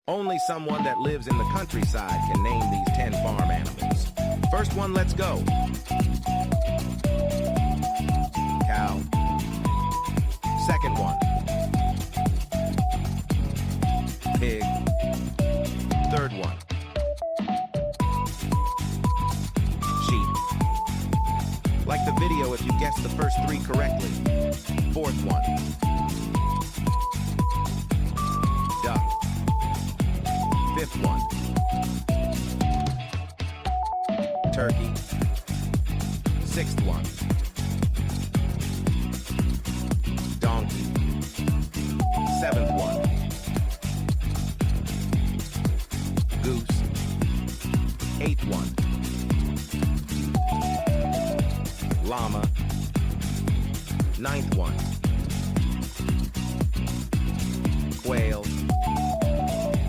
Only someone that lives in the countryside can name these 10 farm animals. First one, let's go. Cow. Second one. Pig. Third one. Sheep. Like the video if you guessed the first 3 correctly. Fourth one. Duck. Fifth one. Turkey. Sixth one. Donkey. Seventh one. Goose. Eighth one. Llama. Ninth one. Quail.